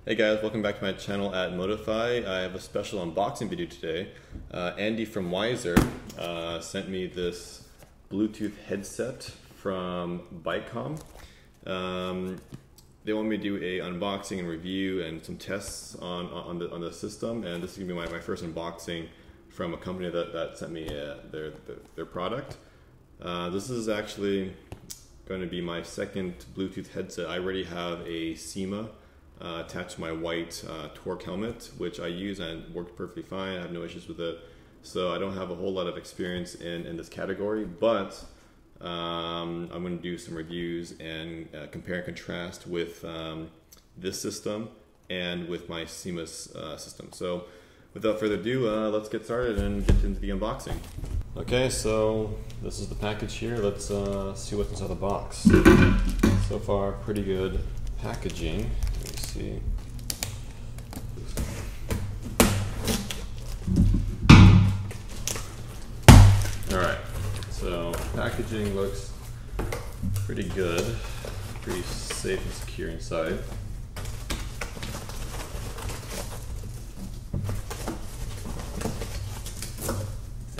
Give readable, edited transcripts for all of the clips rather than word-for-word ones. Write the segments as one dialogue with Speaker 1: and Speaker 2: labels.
Speaker 1: Hey guys, welcome back to my channel at Modify. I have a special unboxing video today. Andy from Wiser sent me this Bluetooth headset from BIKECOMM. They want me to do a unboxing and review and some tests on the system, and this is gonna be my first unboxing from a company that sent me their product. This is actually going to be my second Bluetooth headset. I already have a Sena attached to my white Torque helmet, which I use and worked perfectly fine. I have no issues with it. So I don't have a whole lot of experience in this category, but I'm going to do some reviews and compare and contrast with this system and with my Sena system. So without further ado, let's get started and get into the unboxing. Okay, so this is the package here. Let's see what's inside the box. So far, pretty good packaging. Let me see. Alright, so packaging looks pretty good, pretty safe and secure inside.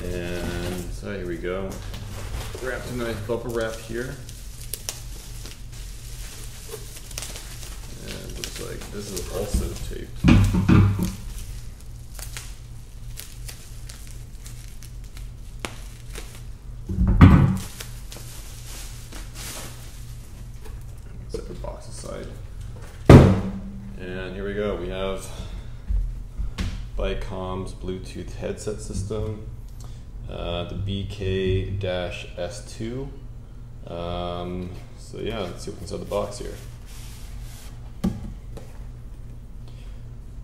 Speaker 1: And so here we go. Wrapped in a nice bubble wrap here. And looks like this is also taped. Set the box aside. And here we go. We have BIKECOMM's Bluetooth headset system. The BK-S2. So yeah, let's see what's inside the box here.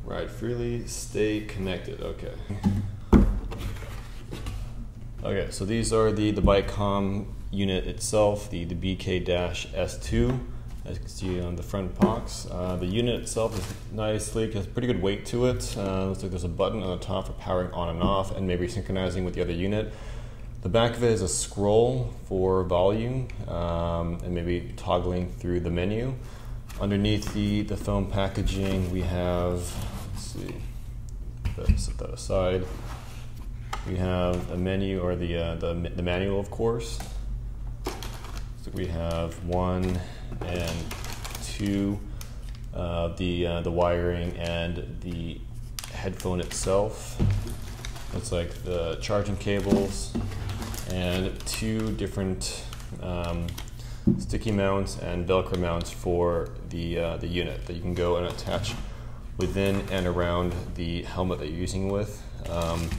Speaker 1: Ride freely, stay connected. Okay. Okay, so these are the BIKECOMM unit itself, the BK-S2. As you can see on the front box. The unit itself is nice, sleek, has pretty good weight to it. Looks like there's a button on the top for powering on and off and maybe synchronizing with the other unit. The back of it is a scroll for volume and maybe toggling through the menu. Underneath the foam packaging we have, let's see, set that aside. We have a menu, or the manual, of course. So we have 1 and 2, the wiring and the headphone itself. Looks like the charging cables and 2 different sticky mounts and Velcro mounts for the unit that you can go and attach within and around the helmet that you're using with. But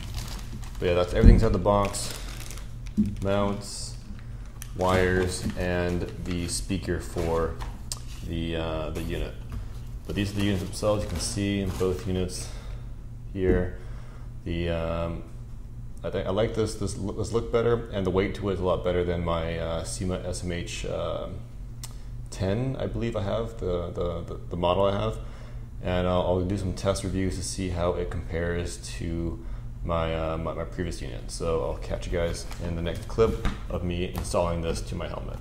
Speaker 1: yeah, that's everything's out of the box. Mounts, wires, and the speaker for the unit. But these are the units themselves. You can see in both units here. I like this look better, and the weight to it is a lot better than my Sena SMH10. I believe I have the model I have, and I'll do some test reviews to see how it compares to my previous unit. So I'll catch you guys in the next clip of me installing this to my helmet.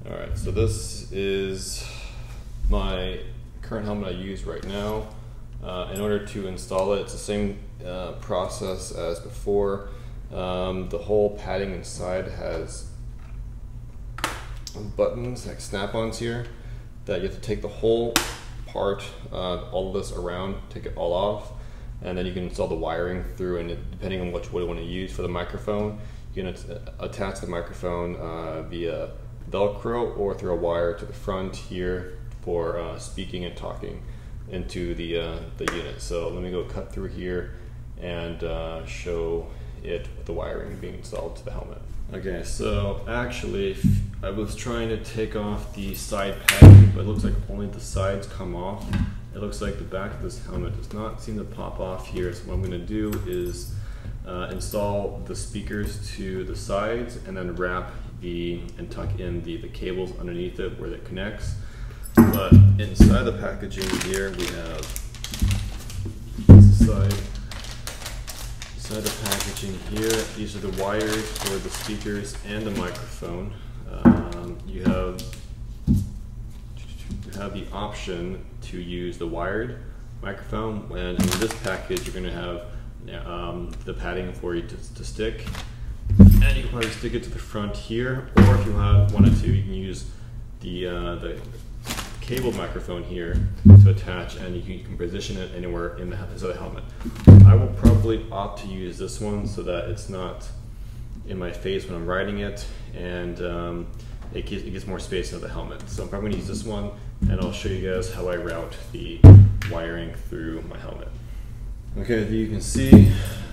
Speaker 1: Alright, so this is my current helmet I use right now. In order to install it, it's the same process as before. The whole padding inside has buttons, like snap-ons here, that you have to take the whole part, all of this around, take it all off, and then you can install the wiring through, and depending on what you want to use for the microphone, you can attach the microphone via Velcro or through a wire to the front here for speaking and talking into the unit. So let me go cut through here and show it with the wiring being installed to the helmet. Okay, so actually I was trying to take off the side padding, but it looks like only the sides come off. It looks like the back of this helmet does not seem to pop off here, so what I'm going to do is install the speakers to the sides and then wrap and tuck in the cables underneath it where it connects. But inside the packaging here we have inside the packaging here, these are the wires for the speakers and the microphone. You have have the option to use the wired microphone. When in this package, you're going to have the padding for you to stick, and you can probably stick it to the front here, or if you wanted to, you can use the cable microphone here to attach, and you can position it anywhere in the helmet. I will probably opt to use this one so that it's not in my face when I'm riding it, and it gets more space in the helmet. So I'm probably going to use this one, and I'll show you guys how I route the wiring through my helmet. Okay, as you can see,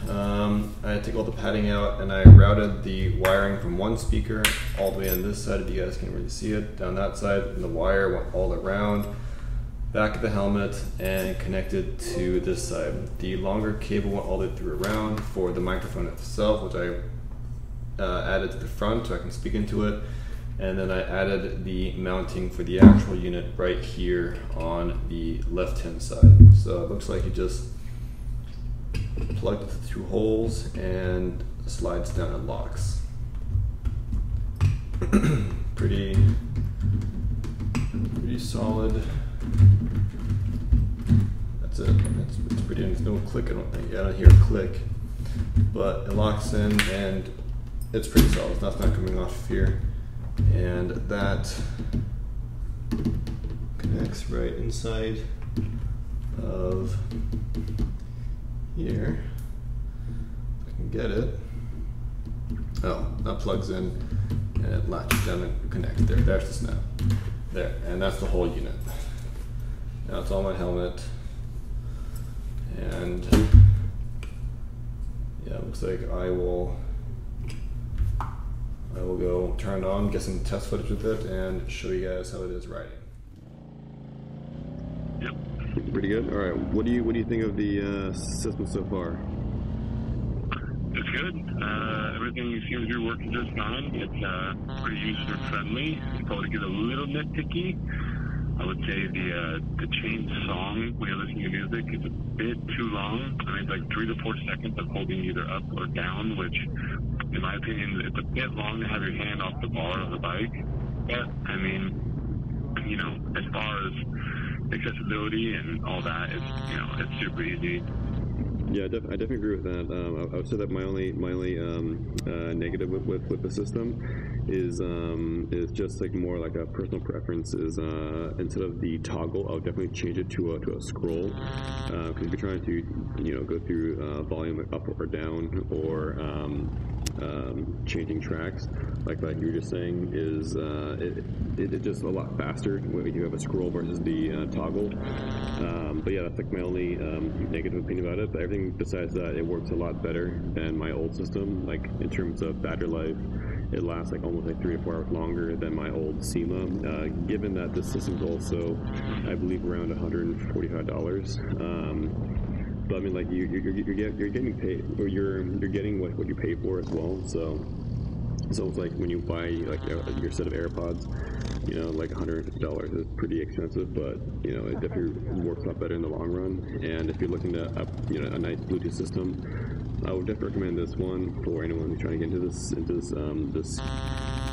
Speaker 1: I took all the padding out and I routed the wiring from one speaker all the way on this side, if you guys can really see it, down that side, and the wire went all around, back of the helmet, and connected to this side. The longer cable went all the way through around for the microphone itself, which I added to the front so I can speak into it, and then I added the mounting for the actual unit right here on the left-hand side. So it looks like you just plug the two holes and slides down and locks. pretty solid. That's it. It's pretty. There's no click. I don't think. I don't hear a click, but it locks in and it's pretty solid. That's not coming off here, and that connects right inside of here. If I can get it. Oh, that plugs in and it latches down and connects. There's the snap. There, and that's the whole unit. Now it's on my helmet, and yeah, it looks like I will go turn it on, get some test footage with it, and show you guys how it is riding.
Speaker 2: Yep.
Speaker 3: Pretty good. All right. What do you think of the system so far?
Speaker 2: It's good. Everything seems to be working just fine. It's pretty user friendly. If I were to get a little nitpicky, I would say the change song when you're listening to music is a bit too long. I mean, it's like 3 to 4 seconds of holding either up or down, which, in my opinion, it's a bit long to have your hand off the bar of the bike. But I mean, you know, as far as accessibility and all that, it's super easy.
Speaker 3: Yeah, I definitely agree with that. I would say that my only negative with the system is just like more like a personal preference. Is instead of the toggle, I would definitely change it to a scroll. Because if you're trying to go through volume up or down, or changing tracks, like you were just saying, is it's just a lot faster when you have a scroll versus the toggle. But yeah, that's like my only negative opinion about it. But everything besides that, it works a lot better than my old system. Like in terms of battery life, it lasts like almost like 3 to 4 hours longer than my old Sena. Given that this system's also, I believe, around $145. But I mean, like you're getting paid, or you're getting what you pay for as well. So it's almost like when you buy like your set of AirPods, like $150 is pretty expensive, but it definitely works a lot better in the long run. And if you're looking at a nice Bluetooth system, I would definitely recommend this one for anyone who's trying to get into this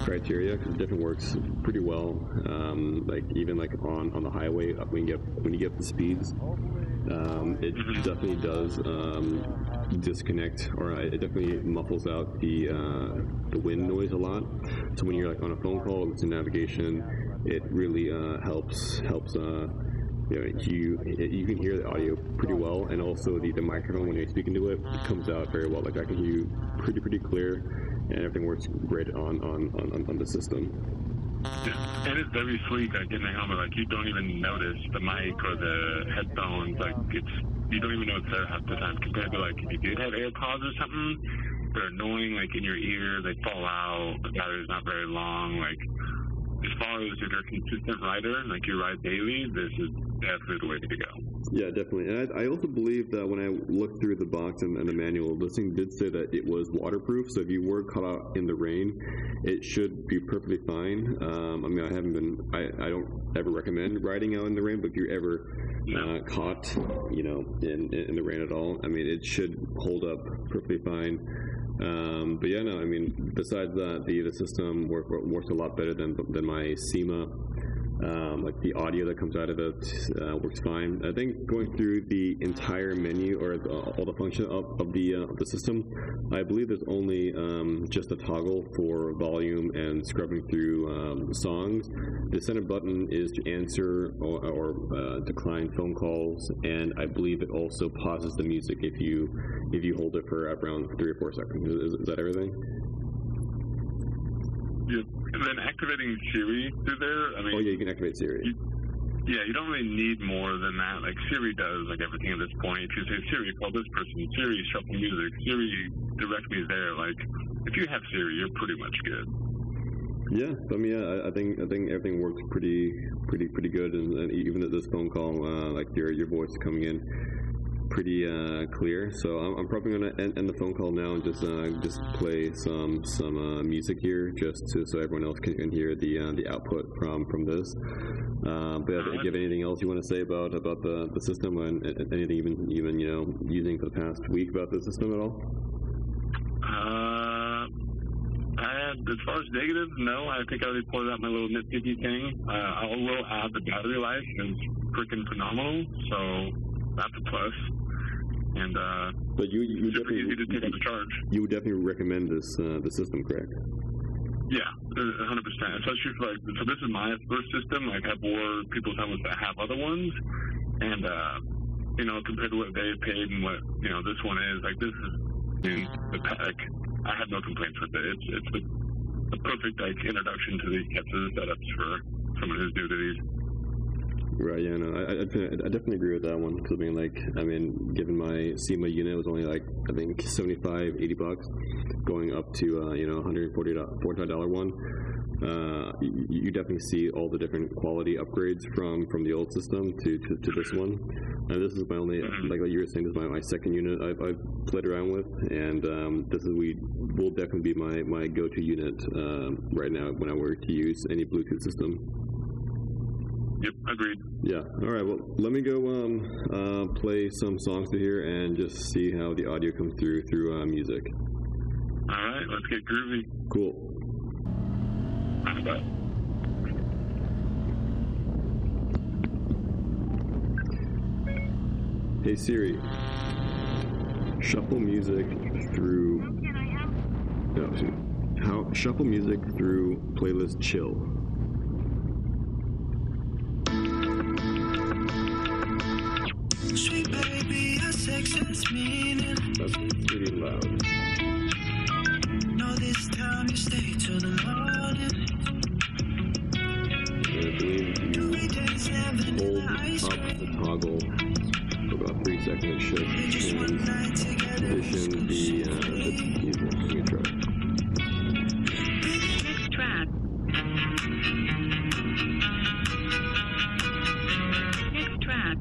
Speaker 3: criteria, because it definitely works pretty well. Like even like on the highway, when you get the speeds, it definitely does disconnect, or it definitely muffles out the wind noise a lot. So when you're like on a phone call with some navigation, it really helps. You can hear the audio pretty well, and also the microphone, when you're speaking to it, comes out very well. Like I can hear you pretty clear, and everything works great on the system.
Speaker 2: Yeah, and it's very sleek. Like in the helmet, like you don't even notice the mic or the headphones. Like you don't even know it's there half the time. Compared to like if you did have AirPods or something, they're annoying. Like in your ear, they fall out. The battery's not very long. Like as far as if you're a consistent rider, like you ride daily, this is definitely the way to go. Yeah,
Speaker 3: definitely. And I also believe that when I looked through the box and the manual, this thing did say that it was waterproof. So if you were caught out in the rain, it should be perfectly fine. I mean, I don't ever recommend riding out in the rain, but if you're ever caught, in the rain at all, I mean, it should hold up perfectly fine. But yeah, no, I mean, besides that, the system works a lot better than my Sena like the audio that comes out of it works fine. I think going through the entire menu or all the function of the system, I believe there's only just a toggle for volume and scrubbing through songs. The center button is to answer or decline phone calls, and I believe it also pauses the music if you hold it for around 3 or 4 seconds. Is that everything?
Speaker 2: Yep. And then activating Siri through there, I mean...
Speaker 3: Oh, yeah, you can activate Siri.
Speaker 2: You don't really need more than that. Like, Siri does, like, everything at this point. If you say, Siri, call this person, Siri, shuffle music, Siri, direct me there. Like, if you have Siri, you're pretty much good.
Speaker 3: Yeah, I mean, I think everything works pretty good, and even at this phone call, like, your voice is coming in pretty clear. So I'm probably gonna end the phone call now and just play some music here, just so everyone else can hear the output from this. But do you have anything else you want to say about the system, and anything even using for the past week about the system at all?
Speaker 2: As far as negatives, no. I think I already pointed out my little nitpicky thing. I will add the battery life is freaking phenomenal, so that's a plus. And
Speaker 3: but you
Speaker 2: super easy to take out the charge.
Speaker 3: You would definitely recommend this the system, correct?
Speaker 2: Yeah, 100%. Especially for so this is my first system. I've had more people tell us that have other ones, and compared to what they paid and what this one is, like this is the pack. I have no complaints with it. It's the perfect introduction to these types of setups for someone who's new to these.
Speaker 3: Right, yeah, no, I definitely agree with that one. Because given my SEMA unit was only like, I think $75, $80, going up to $145 one. You definitely see all the different quality upgrades from the old system to this one. This is my only, like you were saying, this is my second unit I've played around with, and this will definitely be my go-to unit right now when I were to use any Bluetooth system.
Speaker 2: Yep, agreed.
Speaker 3: Yeah. All right. Well, let me go play some songs to here and just see how the audio comes through music.
Speaker 2: All right. Let's get groovy.
Speaker 3: Cool.
Speaker 2: Bye.
Speaker 3: Hey Siri, shuffle music through. Shuffle music through playlist Chill.
Speaker 4: Sweet baby, your sex is meaning.
Speaker 3: That's pretty loud.
Speaker 4: No, this time you stay till the morning.
Speaker 3: I believe you hold up the toggle for about 3 seconds. It should transition the music. Let me try.
Speaker 5: Next track. Next track.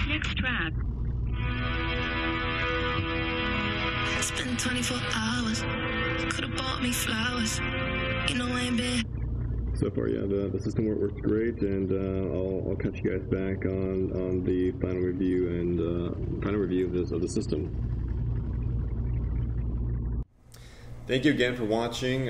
Speaker 5: Next track.
Speaker 4: It's been 24 hours. Could've bought me flowers. I ain't been.
Speaker 3: So far, yeah, the system works great, and I'll catch you guys back on the final review of the system. Thank you again for watching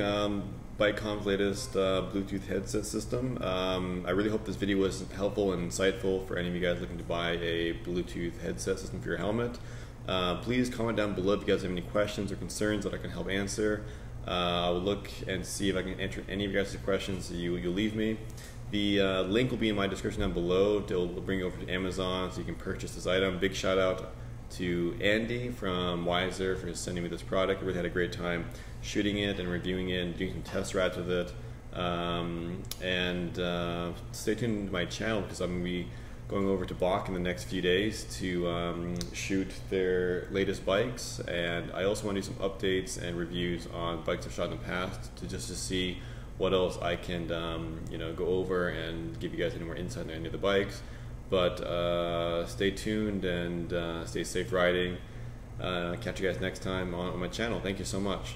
Speaker 3: BIKECOMM's latest Bluetooth headset system. I really hope this video was helpful and insightful for any of you guys looking to buy a Bluetooth headset system for your helmet. Please comment down below if you guys have any questions or concerns that I can help answer. I will look and see if I can answer any of you guys' questions that you leave me. The link will be in my description down below. It'll bring you over to Amazon so you can purchase this item. Big shout out to Andy from Wiser for sending me this product. I really had a great time shooting it and reviewing it and doing some test rides with it. Stay tuned to my channel because I'm going to be going over to BAK in the next few days to shoot their latest bikes, and I also want to do some updates and reviews on bikes I've shot in the past to see what else I can go over and give you guys any more insight on any of the bikes. But stay tuned and stay safe riding. Catch you guys next time on my channel. Thank you so much.